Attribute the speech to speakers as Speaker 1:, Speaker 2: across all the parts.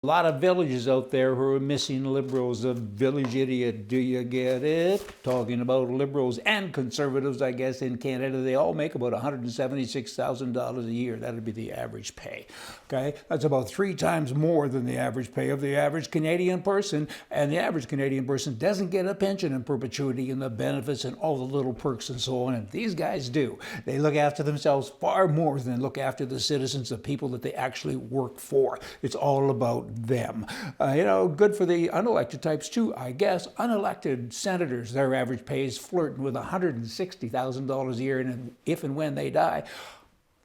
Speaker 1: A lot of villages out there who are missing liberals. A village idiot, do you get it? Talking about liberals and conservatives, I guess, in Canada, they all make about $176,000 a year. That'd be the average pay. Okay, that's about 3 times more than the average pay of the average Canadian person. And the average Canadian person doesn't get a pension in perpetuity and the benefits and all the little perks and so on. And these guys do. They look after themselves far more than look after the citizens, the people that they actually work for. It's all about them. Good for the unelected types too, I guess. Unelected senators, their average pay is flirting with $160,000 a year, and if and when they die,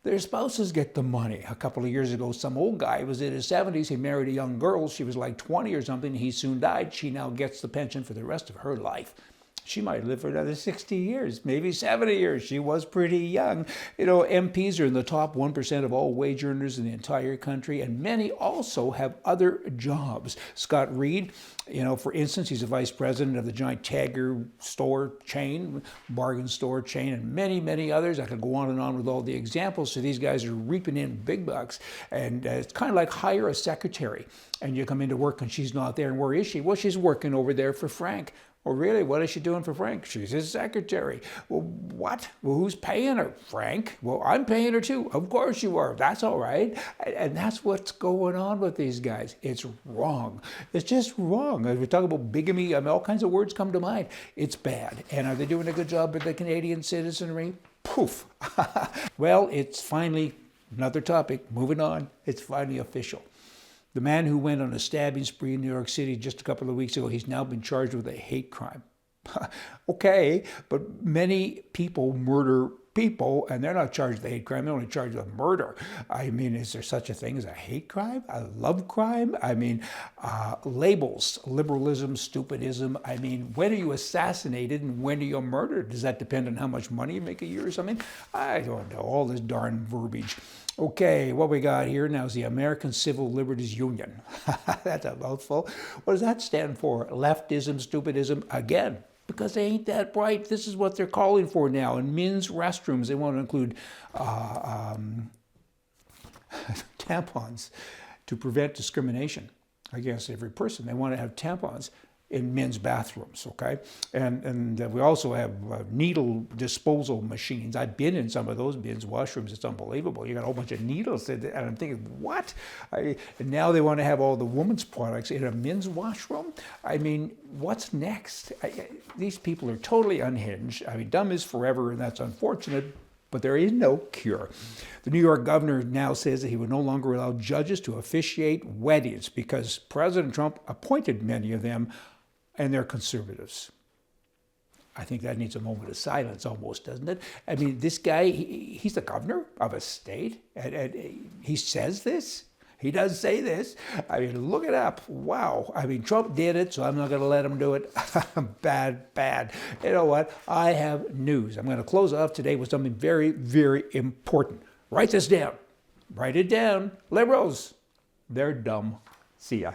Speaker 1: their spouses get the money. A couple of years ago, some old guy was in his 70s. He married a young girl. She was like 20 or something. He soon died. She now gets the pension for the rest of her life. She might live for another 60 years, maybe 70 years. She was pretty young. MPs are in the top 1% of all wage earners in the entire country, and many also have other jobs. Scott Reed, for instance, he's a vice president of the giant Tiger store chain, bargain store chain, and many, many others. I could go on and on with all the examples. So these guys are reaping in big bucks. And it's kind of like hire a secretary, and you come into work and she's not there. And where is she? Well, she's working over there for Frank. Well, really, what is she doing for Frank? She's his secretary. Well, what? Well, who's paying her? Frank? Well, I'm paying her too. Of course you are. That's all right. And that's what's going on with these guys. It's wrong. It's just wrong. As we talk about bigamy, all kinds of words come to mind. It's bad. And are they doing a good job with the Canadian citizenry? Poof. Well, it's finally another topic. Moving on. It's finally official. The man who went on a stabbing spree in New York City just a couple of weeks ago, he's now been charged with a hate crime. Okay, but many people murder people, and they're not charged with a hate crime. They're only charged with murder. Is there such a thing as a hate crime? A love crime? Labels, liberalism, stupidism. When are you assassinated and when are you murdered? Does that depend on how much money you make a year or something? I don't know. All this darn verbiage. Okay, what we got here now is the American Civil Liberties Union. That's a mouthful. What does that stand for? Leftism, stupidism? Again, because they ain't that bright. This is what they're calling for now. In men's restrooms, they want to include tampons to prevent discrimination against every person. They want to have tampons in men's bathrooms, okay? And we also have needle disposal machines. I've been in some of those men's washrooms. It's unbelievable. You got a whole bunch of needles, and I'm thinking, what? And now they want to have all the women's products in a men's washroom? What's next? These people are totally unhinged. Dumb is forever, and that's unfortunate, but there is no cure. The New York governor now says that he would no longer allow judges to officiate weddings because President Trump appointed many of them, and they're conservatives. I think that needs a moment of silence almost, doesn't it? This guy, he's the governor of a state, and he says this. He does say this. Look it up. Wow. Trump did it, so I'm not going to let him do it. Bad. You know what? I have news. I'm going to close off today with something very, very important. Write this down. Write it down. Liberals, they're dumb. See ya.